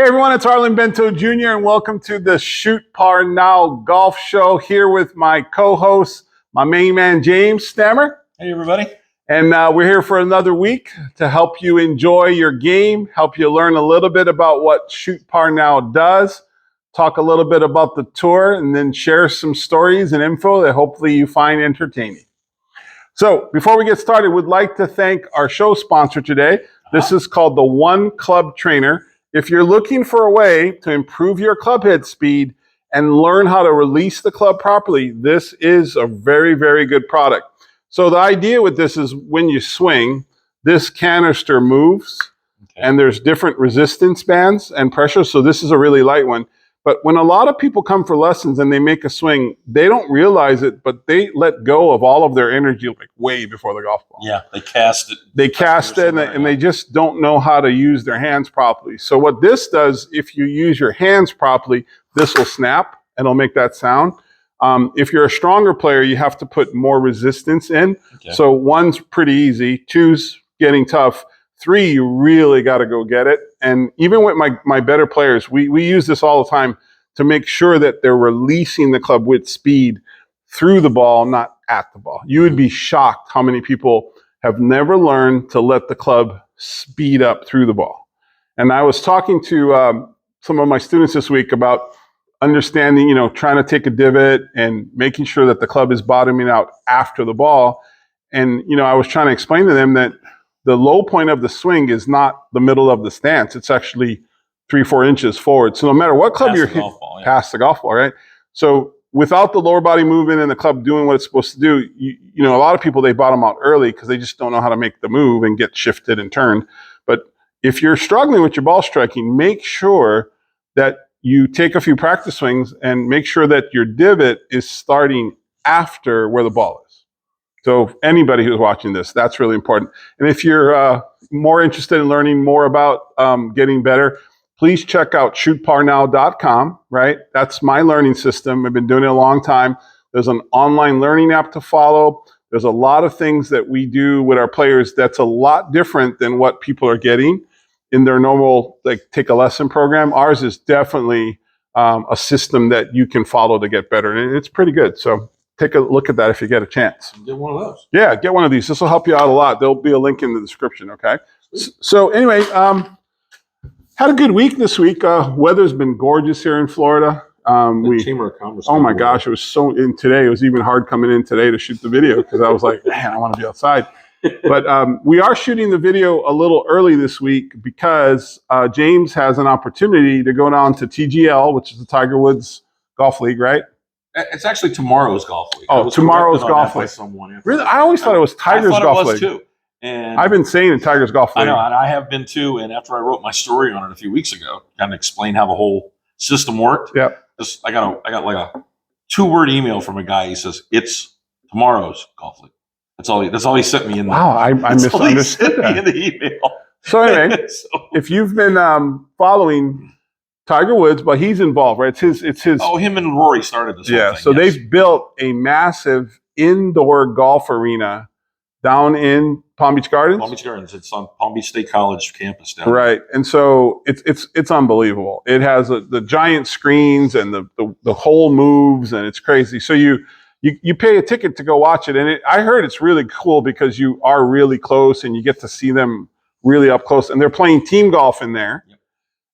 everyone, it's Arlen Bento Jr. and welcome to the Shoot Par Now Golf Show here with my co-host, my main man, James Stammer. Hey, everybody. And we're here for another week to help you enjoy your game, help you learn a little bit about what Shoot Par Now does, talk a little bit about the tour, and then share some stories and info that hopefully you find entertaining. So before we get started, we'd like to thank our show sponsor today. This is called the One Club Trainer. If you're looking for a way to improve your club head speed and learn how to release the club properly, this is a very, very good product. So the idea with this is when you swing, this canister moves, and there's different resistance bands and pressure. So this is a really light one. But when a lot of people come for lessons and they make a swing, they don't realize it, but they let go of all of their energy like way before the golf ball. Yeah, they cast it. They cast it, and they just don't know how to use their hands properly. So what this does, if you use your hands properly, this will snap and it'll make that sound. If you're a stronger player, you have to put more resistance in. Okay. So one's pretty easy, two's getting tough. Three, you really got to go get it. And even with my better players, we use this all the time to make sure that they're releasing the club with speed through the ball, not at the ball. You would be shocked how many people have never learned to let the club speed up through the ball. And I was talking to some of my students this week about understanding, trying to take a divot and making sure that the club is bottoming out after the ball. And, I was trying to explain to them that the low point of the swing is not the middle of the stance. It's actually 3-4 inches forward. So no matter what club you're hitting, past the golf ball, right? So without the lower body movement and the club doing what it's supposed to do, a lot of people, they bottom out early because they just don't know how to make the move and get shifted and turned. But if you're struggling with your ball striking, make sure that you take a few practice swings and make sure that your divot is starting after where the ball is. So anybody who's watching this, that's really important. And if you're more interested in learning more about getting better, please check out shootparnow.com, right? That's my learning system. I've been doing it a long time. There's an online learning app to follow. There's a lot of things that we do with our players that's a lot different than what people are getting in their normal, take a lesson program. Ours is definitely a system that you can follow to get better. And it's pretty good. So take a look at that if you get a chance. Get one of those. Yeah, get one of these. This will help you out a lot. There'll be a link in the description, okay? So anyway, had a good week this week. Weather's been gorgeous here in Florida. Oh my gosh, it was today it was even hard coming in today to shoot the video because I was like, man, I want to be outside. But we are shooting the video a little early this week because James has an opportunity to go down to TGL, which is the Tiger Woods Golf League, right? It's actually tomorrow's golf league. Oh, tomorrow's golf league. Really? I always thought it was Tiger's golf league. Too. And I've been saying it, Tiger's golf league. I know, and I have been too. And after I wrote my story on it a few weeks ago, kind of explained how the whole system worked. Yeah. I got like a 2-word email from a guy. He says it's tomorrow's golf league. That's all he sent me in. Wow, I misunderstood that. In the email. So anyway, if you've been following Tiger Woods, but he's involved, right? It's his. Oh, him and Rory started this. Yeah, so they've built a massive indoor golf arena down in Palm Beach Gardens. Palm Beach Gardens. It's on Palm Beach State College campus down right, and so it's unbelievable. It has the giant screens and the whole moves, and it's crazy. So you pay a ticket to go watch it, and I heard it's really cool because you are really close and you get to see them really up close, and they're playing team golf in there. Yep.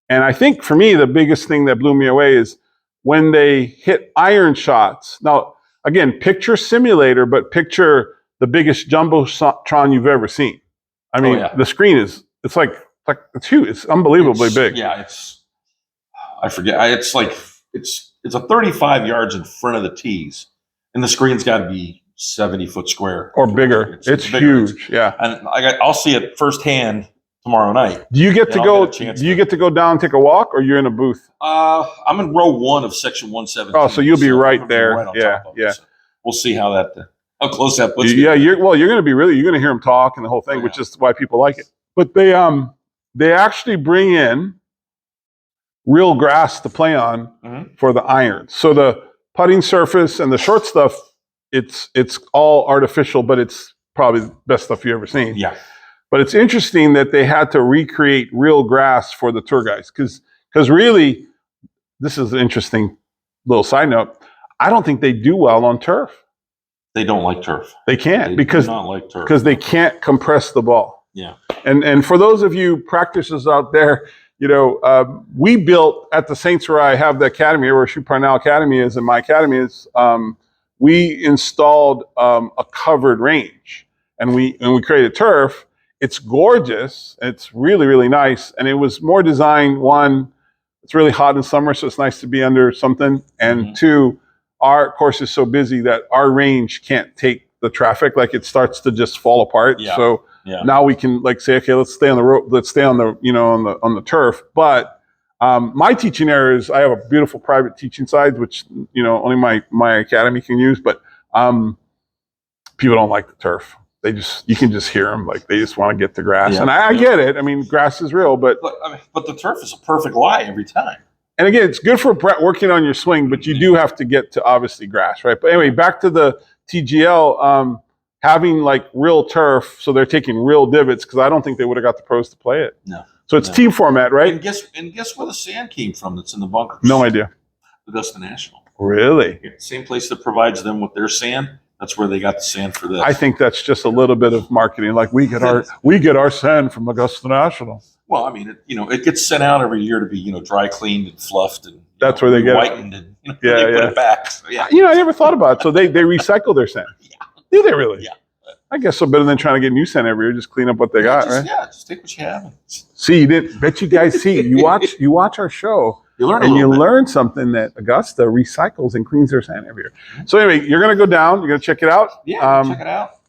And I think for me, the biggest thing that blew me away is when they hit iron shots. Now, again, picture simulator, but picture the biggest jumbotron you've ever seen. I mean, the screen it's huge. It's unbelievably big. Yeah, I forget. It's a 35 yards in front of the tees, and the screen's got to be 70-foot square or bigger. It's huge. Yeah, and I'll see it firsthand tomorrow night. Do you get to go? Do you get to go down and take a walk, or you're in a booth? I'm in row 1 of section 117. Oh, so you'll be right there. Yeah. So we'll see how close that puts you. Yeah, you're going to hear them talk and the whole thing, which is why people like it. But they actually bring in real grass to play on for the irons. So the putting surface and the short stuff, it's all artificial, but it's probably the best stuff you've ever seen. Yeah. But it's interesting that they had to recreate real grass for the tour guys because Because really, this is an interesting little side note. I don't think they do well on turf. They don't like turf. They can't They because do not like turf. they can't compress the ball. Yeah. And for those of you practitioners out there, we built at the Saints where I have the academy, where Shoe Parnell Academy is, and my academy is. We installed a covered range, and we created turf. It's gorgeous. It's really, really nice, and it was more designed. One, it's really hot in summer, so it's nice to be under something, and two, our course is so busy that our range can't take the traffic. Like it starts to just fall apart. Yeah. So now we can say, okay, let's stay on the road. Let's stay on the on the turf. But my teaching area is I have a beautiful private teaching side, which only my academy can use. But people don't like the turf. You can just hear them. Like they just want to get the grass. And I get it. I mean, grass is real, but the turf is a perfect lie every time. And again, it's good for working on your swing, but you do have to get to obviously grass, right? But anyway, back to the TGL, having like real turf, so they're taking real divots, because I don't think they would have got the pros to play it. No. So it's team format, right? And guess where the sand came from that's in the bunkers? No idea. Augusta National. Really? Yeah, same place that provides them with their sand. That's where they got the sand for this. I think that's just a little bit of marketing. Like we get our sand from Augusta National. Well, I mean, it gets sent out every year to be, dry cleaned and fluffed, and that's where they get whitened, and they put it back. So, I never thought about it. So they recycle their sand. Do they really? Yeah. I guess so. Better than trying to get new sand every year. Just clean up what they got, right? Yeah, just take what you have. See, you didn't. Bet you guys see. You watch our show. You learn and you learn something that Augusta recycles and cleans their sand every year. So anyway, you're going to go down. You're going to check it out. Yeah, check it out.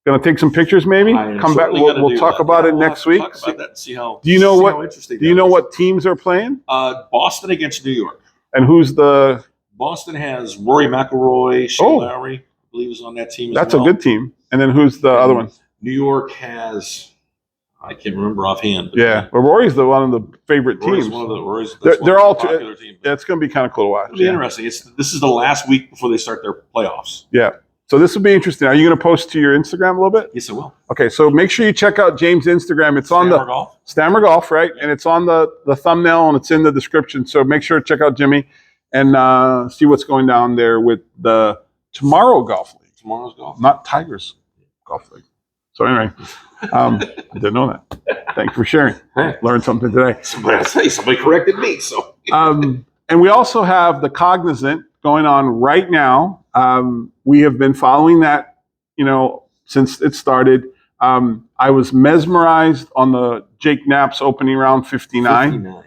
Going to take some pictures, maybe. Come back. We'll talk about it next week. Talk about that and see how. Do you know what teams are playing? Boston against New York. And who's the? Boston has Rory McIlroy, Shane Lowry, I believe, is on that team. That's a good team. And then who's the other one? New York has. I can't remember offhand. But Rory's one of the favorite teams. They're all popular teams. It's going to be kind of cool to watch. It'll be interesting. This is the last week before they start their playoffs. Yeah. So this will be interesting. Are you going to post to your Instagram a little bit? Yes, I will. Okay, so make sure you check out James' Instagram. It's on Stammer Golf, right? Yeah. And it's on the thumbnail, and it's in the description. So make sure to check out Jimmy and see what's going down there with the Tomorrow Golf League. Tomorrow's golf, not Tigers Golf League. So anyway, I didn't know that. Thanks for sharing. Hey. Learned something today. Somebody corrected me. So, and we also have the Cognizant going on right now. We have been following that, since it started. I was mesmerized on the Jake Knapp's opening round 59.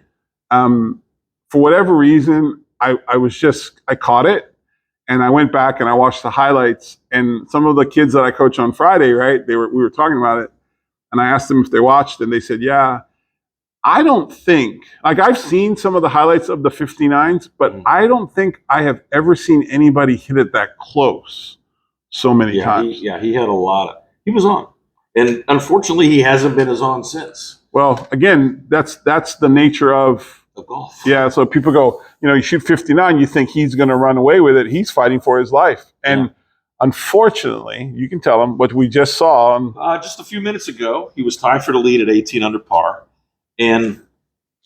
For whatever reason, I caught it. And I went back and I watched the highlights, and some of the kids that I coach on Friday, right? We were talking about it, and I asked them if they watched, and they said, yeah. I don't think, I've seen some of the highlights of the 59s, but I don't think I have ever seen anybody hit it that close so many times. He had a lot. He was on, and unfortunately, he hasn't been as on since. Well, again, that's the nature of golf. Yeah, so people go, you shoot 59, you think he's going to run away with it. He's fighting for his life. And unfortunately, you can tell him what we just saw. Just a few minutes ago, he was tied for the lead at 18 under par. And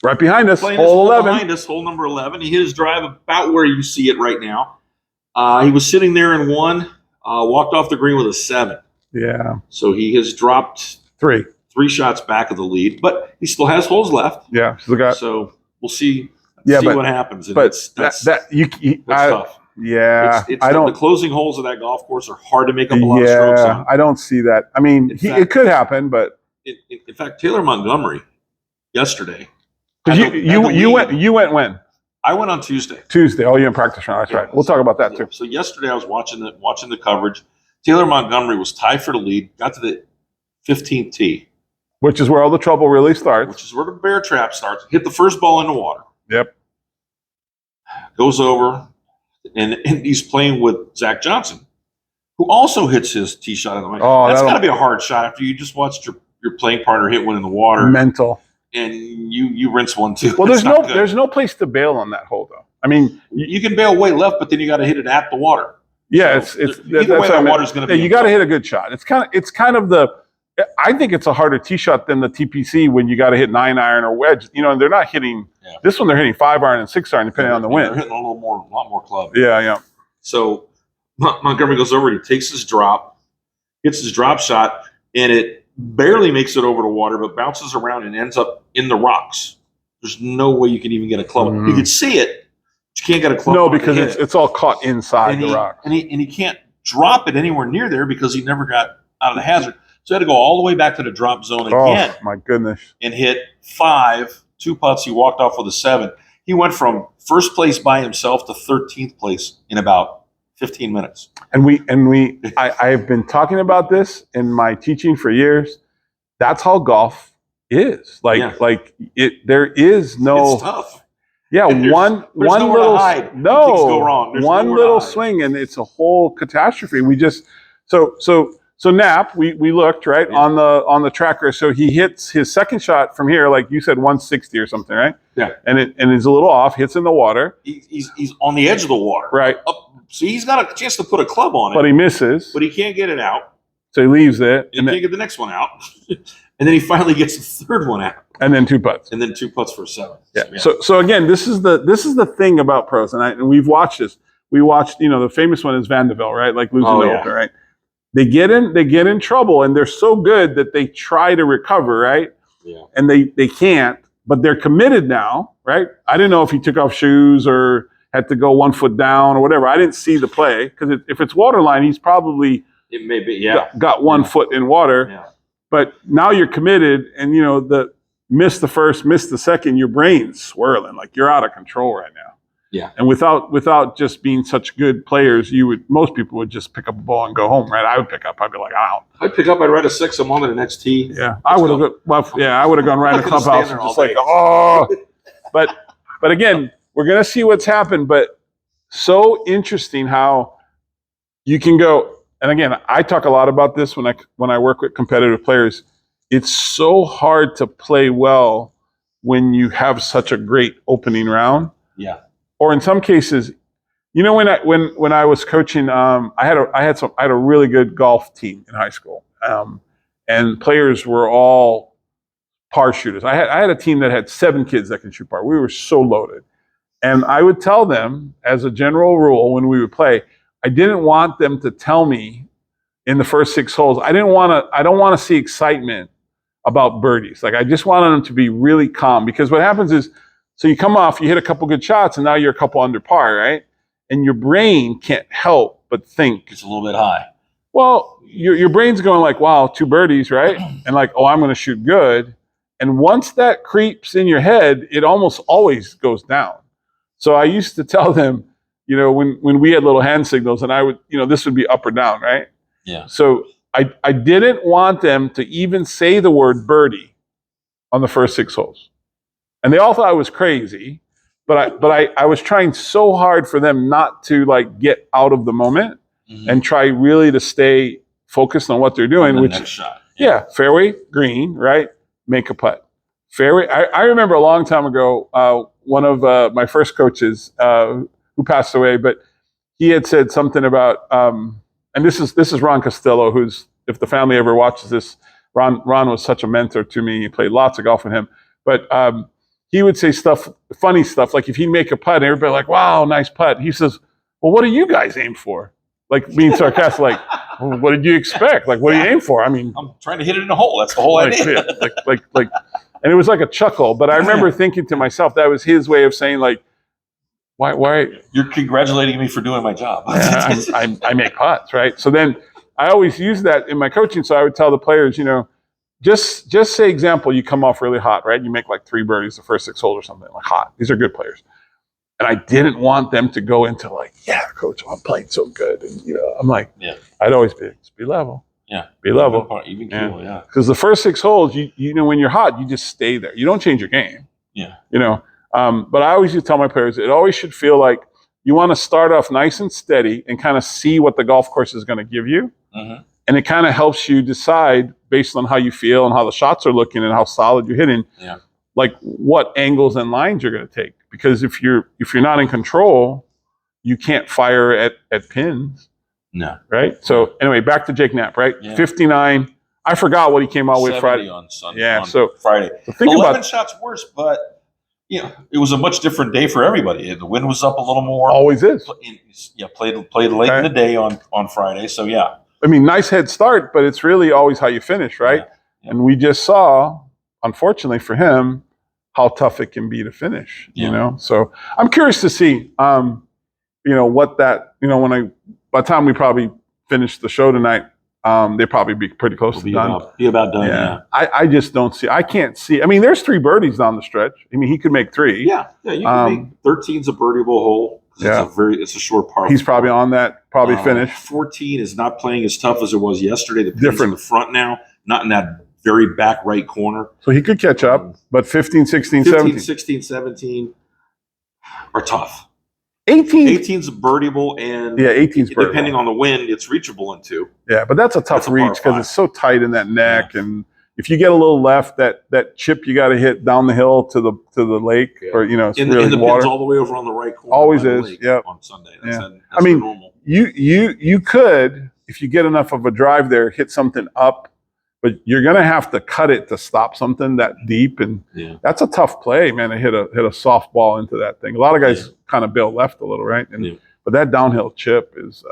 right behind us, hole 11. Behind us, hole number 11. He hit his drive about where you see it right now. He was sitting there in one, walked off the green with a 7. Yeah. So he has dropped 3 shots back of the lead, but he still has holes left. Yeah, still got. So we'll see what happens. And but that's tough. Yeah, the closing holes of that golf course are hard to make up a lot of strokes on. I don't see that. I mean, it could happen, but in fact, Taylor Montgomery yesterday. You went when? I went on Tuesday. Oh, you in practice round? That's right. We'll talk about that too. So yesterday I was watching the coverage. Taylor Montgomery was tied for the lead. Got to the 15th tee, which is where all the trouble really starts. Which is where the bear trap starts. Hit the first ball in the water. Yep. Goes over, and he's playing with Zach Johnson, who also hits his tee shot in the way. Oh, that's got to be a hard shot after you just watched your playing partner hit one in the water. Mental. And you rinse one too. Well, there's no place to bail on that hole though. I mean, you can bail way left, but then you got to hit it at the water. Yeah, so either way, that water's going to be. You got to hit a good shot. It's kind of the I think it's a harder tee shot than the TPC when you got to hit 9-iron or wedge. You know, and they're not hitting this one. They're hitting 5-iron and 6-iron depending on the wind. They're hitting a lot more club. Yeah. So Montgomery goes over. He takes his drop, hits his drop shot, and it barely makes it over the water, but bounces around and ends up in the rocks. There's no way you can even get a club. Mm-hmm. You can see it, but you can't get a club. No, because it's all caught inside the rock. And he can't drop it anywhere near there because he never got out of the hazard. So he had to go all the way back to the drop zone again. Oh, my goodness. And hit 5, 2 putts. He walked off with a 7. He went from first place by himself to 13th place in about 15 minutes. And I have been talking about this in my teaching for years. That's how golf is. There is no. It's tough. Yeah, one little hide. Things go wrong. One little swing and it's a whole catastrophe. We just so Knapp, we looked right on the tracker. So he hits his second shot from here, like you said, 160 or something, right? Yeah. And it's a little off. Hits in the water. He's on the edge of the water. Right. So he's got a chance to put a club on it. But he misses. But he can't get it out. So he leaves it. And he can't get the next one out. And then he finally gets the third one out. And then 2 putts. And then 2 putts for a 7. Yeah. So again, this is the thing about pros, and we've watched this. We watched, the famous one is Vandeville, right? Like losing the opener, right? They get in trouble, and they're so good that they try to recover, right? Yeah. And they can't, but they're committed now, right? I didn't know if he took off shoes or had to go 1 foot down or whatever. I didn't see the play because if it's waterline, he's probably got 1 foot in water. Yeah. But now you're committed, and miss the first, miss the second, your brain's swirling like you're out of control right now. Yeah. And without just being such good players, most people would just pick up a ball and go home, right? I would pick up. I'd be like, out. I'd pick up. I'd ride a 6. I'm on to the next tee. Yeah, I would have. I would have gone right in the clubhouse, and just like, But again, we're gonna see what's happened. But so interesting how you can go. And again, I talk a lot about this when I work with competitive players. It's so hard to play well when you have such a great opening round. Yeah. Or in some cases, when I was coaching, I had a really good golf team in high school, and players were all par shooters. I had a team that had 7 kids that could shoot par. We were so loaded, and I would tell them as a general rule when we would play, I didn't want them to tell me in the first 6 holes. I don't want to see excitement about birdies. Like I just wanted them to be really calm, because what happens is, so you come off, you hit a couple good shots, and now you're a couple under par, right? And your brain can't help but think. It's a little bit high. Well, your brain's going like, wow, 2 birdies, right? And like, oh, I'm going to shoot good. And once that creeps in your head, it almost always goes down. So I used to tell them, when we had little hand signals, and I would, this would be up or down, right? Yeah. So I didn't want them to even say the word birdie on the first 6 holes. And they all thought I was crazy, but I was trying so hard for them not to get out of the moment and try really to stay focused on what they're doing. Next shot. Yeah, fairway, green, right? Make a putt. Fairway. I remember a long time ago, one of my first coaches who passed away, but he had said something about, and this is Ron Costello, who's, if the family ever watches this, Ron was such a mentor to me. He played lots of golf with him, but he would say funny stuff, like if he'd make a putt, and everybody like, wow, nice putt. He says, well, what do you guys aim for? Like being sarcastic, like, well, what did you expect? Like, what do you aim for? I mean, I'm trying to hit it in a hole. That's the whole idea. And it was like a chuckle, but I remember thinking to myself, that was his way of saying like, why? You're congratulating me for doing my job. I make putts, right? So then I always use that in my coaching. So I would tell the players, just say, example, you come off really hot, right? You make like 3 birdies the first 6 holes or something, like hot. These are good players. And I didn't want them to go into like, yeah, coach, I'm playing so good. And, I'm like, I'd always be level. Yeah. Be level. Even keel, yeah. Because the first 6 holes, when you're hot, you just stay there. You don't change your game. Yeah. But I always used to tell my players, it always should feel like you want to start off nice and steady and kind of see what the golf course is going to give you. Mm-hmm. And it kind of helps you decide based on how you feel and how the shots are looking and how solid you're hitting, like what angles and lines you're going to take. Because if you're not in control, you can't fire at pins. No. Right? So anyway, back to Jake Knapp, right? Yeah. 59 I forgot what he came out with 70 Friday. on Sunday. Yeah, on so Friday. think 11 about shots worse, but it was a much different day for everybody. The wind was up a little more. always is. Yeah, played late in the day on Friday. So yeah. I mean, nice head start, but it's really always how you finish, right? Yeah. And we just saw, unfortunately for him, how tough it can be to finish. So I'm curious to see, what that, by the time we probably finish the show tonight, they'll probably be pretty close to done. Be about done. Yeah. I just don't see. I can't see. I mean, there's 3 birdies down the stretch. I mean, he could make 3. Yeah. You can make 13's a birdiable hole. Yeah. It's a short par. He's probably on that. Probably finish. 14 is not playing as tough as it was yesterday. The pin's Different. in the front now, not in that very back right corner. So he could catch up, but 15, 16, 15, 17. 16, 17 are tough. 18's a birdiable, and 18's birdiable. Depending on the wind, it's reachable in 2. Yeah, but that's a tough reach because it's so tight in that neck, and if you get a little left, that chip you got to hit down the hill to the lake, or it's really the water. pin's all the way over on the right corner. Always is. Yeah. On Sunday. That's I mean, normal. You could, if you get enough of a drive there, hit something up, but you're gonna have to cut it to stop something that deep, and that's a tough play, man. To hit a softball into that thing. A lot of guys kind of bail left a little, right? But that downhill chip is.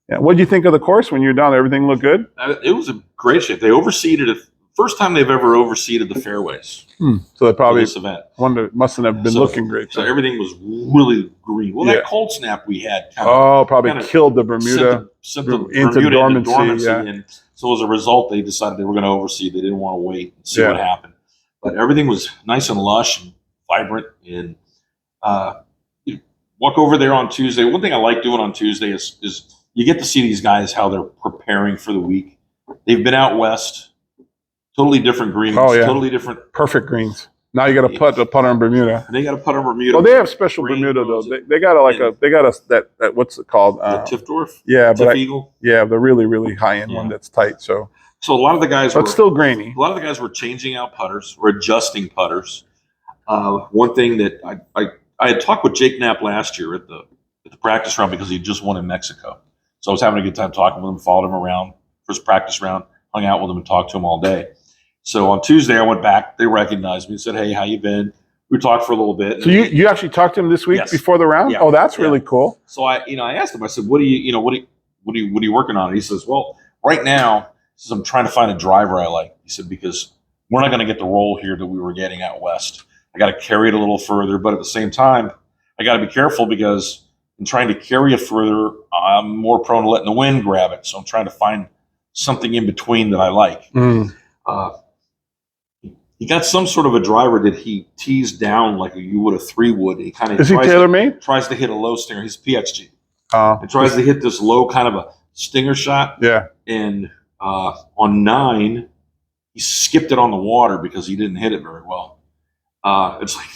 What did you think of the course when you were down there? Everything looked good? It was a great shape. They overseeded it. First time they've ever overseeded the fairways. So they probably this event. Mustn't have been looking great. So everything was really green. Well, that cold snap we had probably killed the Bermuda into dormancy. And so as a result, they decided they were going to overseed. They didn't want to wait and see what happened. But everything was nice and lush and vibrant. And you walk over there on Tuesday. One thing I like doing on Tuesday is you get to see these guys, how they're preparing for the week. They've been out west. Totally different greens. Totally different. Perfect greens. Now you got to put on Bermuda. They got to put on Bermuda. Well, they have special Bermuda though. They got that what's it called? The Tiffdorf. Yeah, Tiff Eagle. Yeah, the really really high end one that's tight. So a lot of the guys, but still grainy. A lot of the guys were changing out putters, or adjusting putters. One thing that I had talked with Jake Knapp last year at the practice round because he just won in Mexico. So I was having a good time talking with him, followed him around for his practice round, hung out with him, and talked to him all day. So on Tuesday, I went back. They recognized me and said, "Hey, how you been?" We talked for a little bit. So you actually talked to him this week before the round? Yeah. Oh, that's really cool. So I asked him. I said, "What are you working on?" And he says, "Well, right now, I'm trying to find a driver I like." He said, "Because we're not going to get the roll here that we were getting out west. I got to carry it a little further, but at the same time, I got to be careful because in trying to carry it further, I'm more prone to letting the wind grab it. So I'm trying to find something in between that I like." He got some sort of a driver that he teased down like you would a 3 wood. He kind of is he tailor-made? Tries to hit a low stinger. He's PXG. And tries to hit this low kind of a stinger shot. Yeah. And on 9, he skipped it on the water because he didn't hit it very well. It's like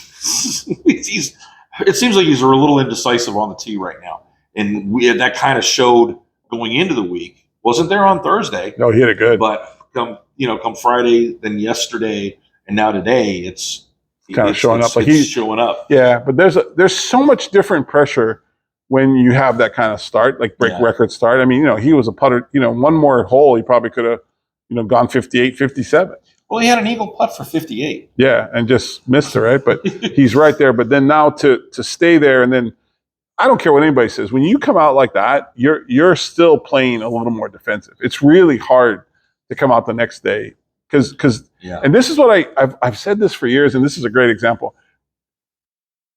it seems like he's a little indecisive on the tee right now, and that kind of showed going into the week. Wasn't there on Thursday? No, he hit it good. But come Friday, then yesterday. And now today, it's kind of showing up. Like he's showing up. Yeah, but there's so much different pressure when you have that kind of start, like break record start. I mean, he was a putter. One more hole, he probably could have, gone 58, 57. Well, he had an eagle putt for 58. Yeah, and just missed it, right? But he's right there. But then now to stay there, and then I don't care what anybody says. When you come out like that, you're still playing a little more defensive. It's really hard to come out the next day. Because and this is what I've said this for years, and this is a great example.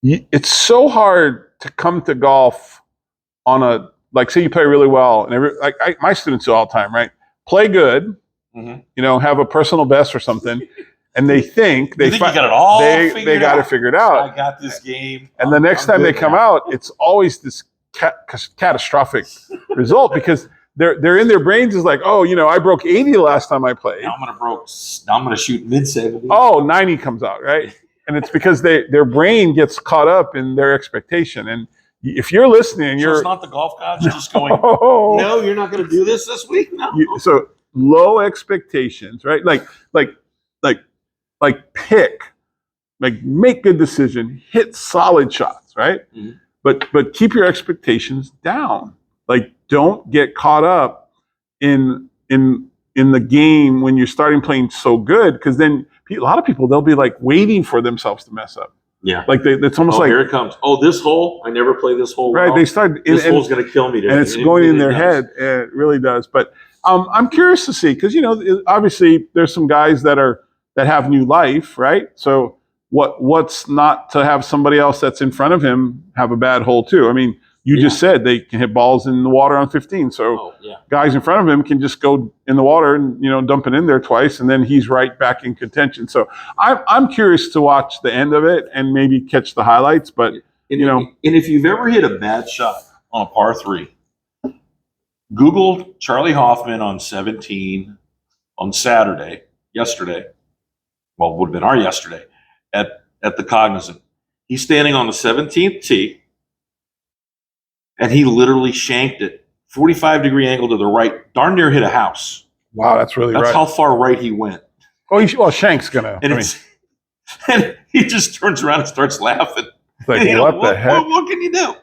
It's so hard to come to golf on say you play really well, and my students do all the time, right? Play good, have a personal best or something, and they think you got it all. They got it figured out. I got this game, and the next time they come out, it's always this catastrophic result because. They're in their brains is like, I broke 80 the last time I played. Now I'm gonna shoot mid-70. Oh, 90 comes out, right? And it's because their brain gets caught up in their expectation. And if you're listening, it's not the golf gods just going, no, you're not gonna do this week. No. So low expectations, right? Like pick, like make good decision, hit solid shots, right? Mm-hmm. But keep your expectations down. Like, don't get caught up in in the game when you're starting playing so good, because then a lot of people, they'll be like waiting for themselves to mess up. Yeah. Like it's almost like, here it comes. Oh, this hole, I never play this hole. right. Well. They start, This hole's going to kill me today. and it's going in their head. It really does. But I'm curious to see, because obviously there's some guys that have new life, right? So what's not to have somebody else that's in front of him have a bad hole too? I mean, you just said they can hit balls in the water on 15. So guys in front of him can just go in the water and dump it in there twice, and then he's right back in contention. So I'm curious to watch the end of it and maybe catch the highlights. But and if you've ever hit a bad shot on a par 3, Google Charlie Hoffman on 17 on yesterday. Well, it would have been our yesterday at the Cognizant. He's standing on the 17th tee, and he literally shanked it 45-degree angle to the right, darn near hit a house. Wow, that's really right. That's how far right he went. Oh, Shank's gonna. And he just turns around and starts laughing. It's like, what the heck? What can you do?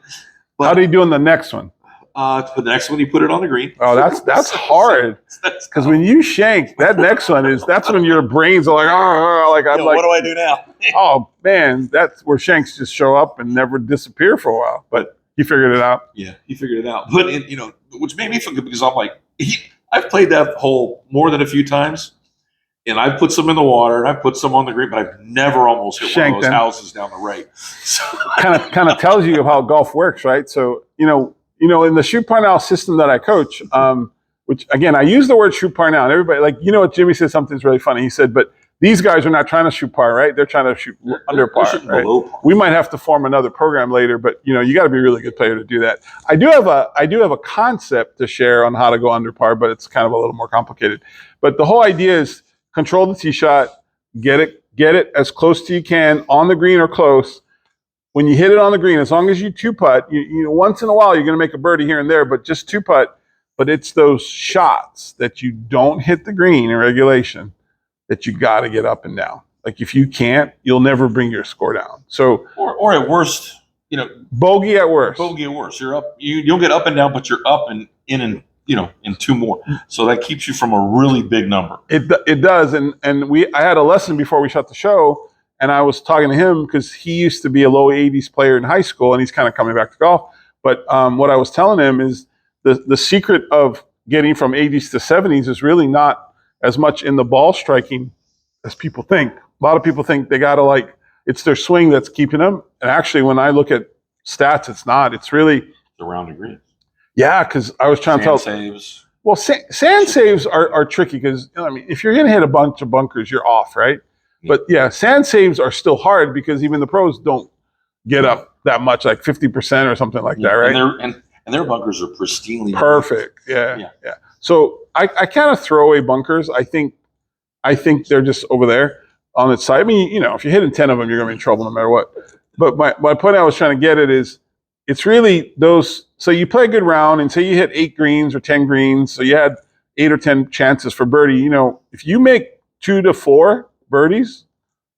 But, how do you do in the next one? For the next one, you put it on the green. Oh, that's hard. Because when you shank, that next one that's when your brains are like, what do I do now? Oh man, that's where shanks just show up and never disappear for a while. But he figured it out. Yeah, he figured it out. But which made me feel good, because I'm like, I've played that hole more than a few times, and I've put some in the water, and I've put some on the green, but I've never almost hit one of those houses down the right. So kind of tells you how golf works, right? So in the shoot par now system that I coach, which again I use the word shoot par now, and everybody what Jimmy said something's really funny. He said, but these guys are not trying to shoot par, right? They're trying to shoot under par. Right? Below par. We might have to form another program later, but you got to be a really good player to do that. I do have a concept to share on how to go under par, but it's kind of a little more complicated. But the whole idea is control the tee shot, get it as close to you can on the green or close. When you hit it on the green, as long as you two-putt, once in a while you're going to make a birdie here and there, but just two-putt. But it's those shots that you don't hit the green in regulation that you got to get up and down. Like if you can't, you'll never bring your score down. So or at worst, bogey at worst. Bogey at worst. You're up. You'll get up and down, but you're up and in and in 2 more. So that keeps you from a really big number. It does. And I had a lesson before we shut the show. And I was talking to him because he used to be a low 80s player in high school, and he's kind of coming back to golf. But what I was telling him is the secret of getting from 80s to 70s is really not as much in the ball striking as people think. A lot of people think they got to it's their swing that's keeping them. And actually, when I look at stats, it's not. It's really the round of greens. Yeah, because I was trying to tell. Saves. Well, sand saves are tricky because if you're going to hit a bunch of bunkers, you're off, right? But yeah, sand saves are still hard because even the pros don't get up that much, like 50% or something like that, right? And their bunkers are pristinely perfect. Yeah. So I kind of throw away bunkers. I think they're just over there on its side. I mean, if you're hitting 10 of them, you're going to be in trouble no matter what. But my point I was trying to get at is it's really those. So you play a good round and say you hit 8 greens or 10 greens. So you had 8 or 10 chances for birdie. If you make 2 to 4 birdies,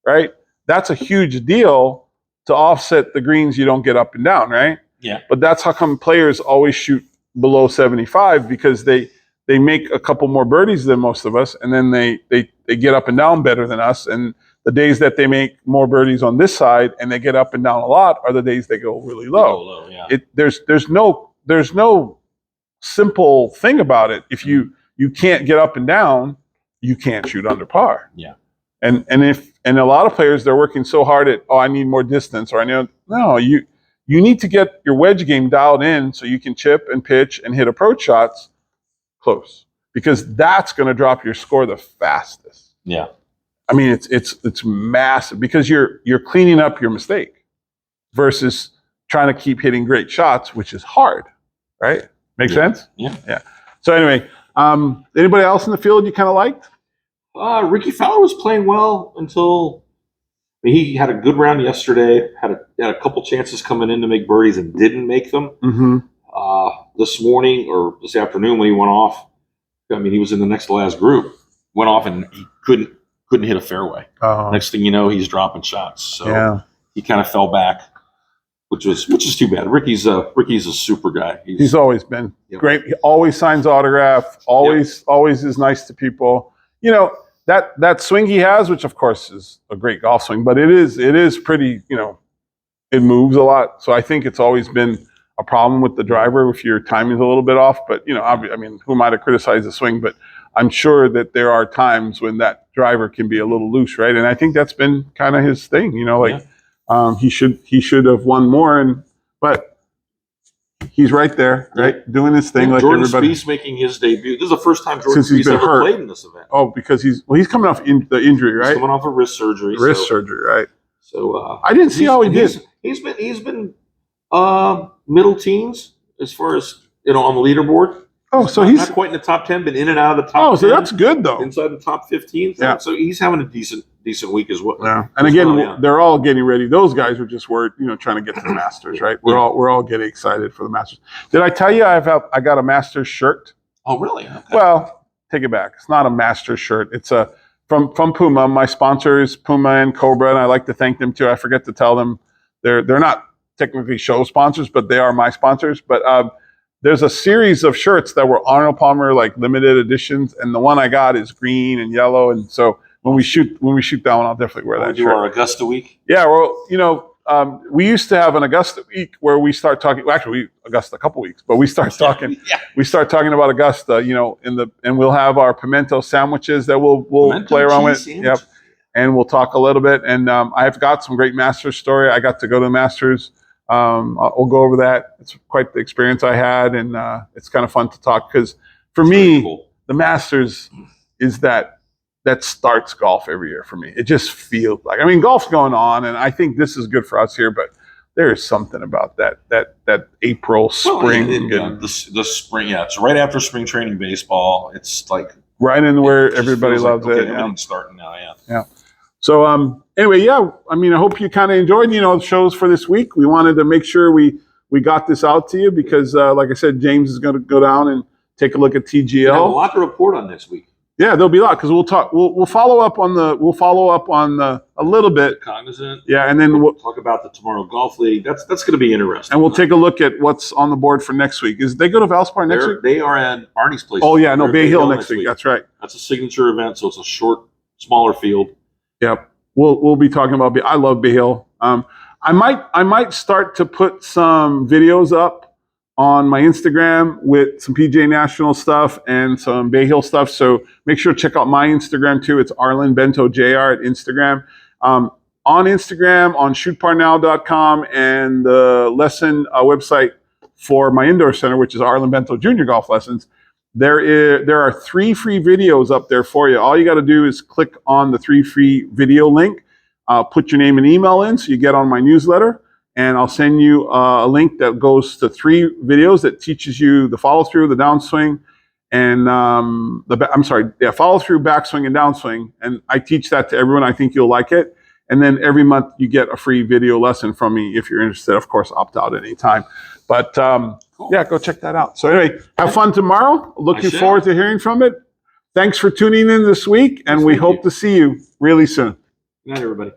right? That's a huge deal to offset the greens you don't get up and down, right? Yeah. But that's how come players always shoot below 75, because they make a couple more birdies than most of us, and then they get up and down better than us. And the days that they make more birdies on this side and they get up and down a lot are the days they go really low. Yeah. There's no simple thing about it. If you can't get up and down, you can't shoot under par. Yeah. And a lot of players, they're working so hard at, I need more distance, or you need to get your wedge game dialed in so you can chip and pitch and hit approach shots close, because that's going to drop your score the fastest. Yeah. I mean, it's massive because you're cleaning up your mistake versus trying to keep hitting great shots, which is hard, right? Make sense? Yeah. So anyway, anybody else in the field you kind of liked? Ricky Fowler was playing well until he had a good round yesterday. Had a couple chances coming in to make birdies and didn't make them. Mm-hmm. This morning or this afternoon when he went off, he was in the next to last group. Went off and he couldn't hit a fairway. Oh. Next thing you know, he's dropping shots. So he kind of fell back. which is too bad. Ricky's a super guy. He's always been great. He always signs autograph. Always is nice to people. You know, that swing he has, which of course is a great golf swing, but it is pretty. You know, it moves a lot. So I think it's always been a problem with the driver if your timing's a little bit off. But you know, I mean, who am I to criticize the swing? But I'm sure that there are times when that driver can be a little loose, right? And I think that's been kind of his thing. You know, like he should have won more, but he's right there, right, doing his thing. Like Jordan everybody. Spieth making his debut. This is the first time Jordan Spieth ever played in this event. Oh, because he's coming off the injury, right? He's coming off a wrist surgery. Surgery, right? So I didn't see how he did. He's been middle teens as far as on the leaderboard. Oh, so he's not quite in the top 10, been in and out of the top. Oh, so 10, that's good though. Inside the top 15. So he's having a decent week as well. Yeah, and again, they're all getting ready. Those guys are just trying to get to the Masters, right? We're all getting excited for the Masters. Did I tell you I got a Masters shirt? Oh, really? Okay. Well, take it back. It's not a Masters shirt. It's from Puma. My sponsor is Puma and Cobra, and I like to thank them too. I forget to tell them they're not technically show sponsors, but they are my sponsors. But there's a series of shirts that were Arnold Palmer like limited editions, and the one I got is green and yellow. And so when we shoot that one, I'll definitely wear that shirt. Our Augusta week. Yeah, well, we used to have an Augusta week where we start talking. Well, actually, Augusta a couple weeks, but we start talking. We start talking about Augusta. And we'll have our pimento sandwiches that we'll play around with. Sandwich. Yep, and we'll talk a little bit. And I've got some great Masters story. I got to go to the Masters. We'll go over that. It's quite the experience I had, and it's kind of fun to talk because for me, the Masters is that starts golf every year for me. It just feels like, I mean, golf's going on, and I think this is good for us here, but there is something about that April, spring. The spring, it's right after spring training baseball. It's like right in where everybody loves it. Everything's starting now, yeah. So anyway, I mean, I hope you kind of enjoyed, the shows for this week. We wanted to make sure we got this out to you because, like I said, James is going to go down and take a look at TGL. We have a lot to report on this week. Yeah, there'll be a lot because we'll talk. We'll follow up on a little bit. Cognizant. Yeah, and then we'll talk about the Tomorrow Golf League. That's going to be interesting. And we'll take a look at what's on the board for next week. They go to Valspar next week? They are at Arnie's place. Oh yeah, no, Bay Hill next week. That's right. That's a signature event, so it's a short, smaller field. Yep. We'll be talking about. I love Bay Hill. I might start to put some videos up on my Instagram with some PGA National stuff and some Bay Hill stuff. So make sure to check out my Instagram too. It's Arlen Bento Jr. at Instagram. On Instagram, on shootparnow.com, and the lesson website for my indoor center, which is Arlen Bento Jr. Golf Lessons. There are 3 free videos up there for you. All you got to do is click on the 3 free video link, put your name and email in so you get on my newsletter, and I'll send you a link that goes to 3 videos that teaches you the follow through, the downswing, and follow through, backswing, and downswing. And I teach that to everyone. I think you'll like it. And then every month you get a free video lesson from me if you're interested. Of course, opt out anytime. But cool. Yeah, go check that out. So anyway, have fun tomorrow. Looking forward to hearing from it. Thanks for tuning in this week, and we hope to see you really soon. Good night, everybody.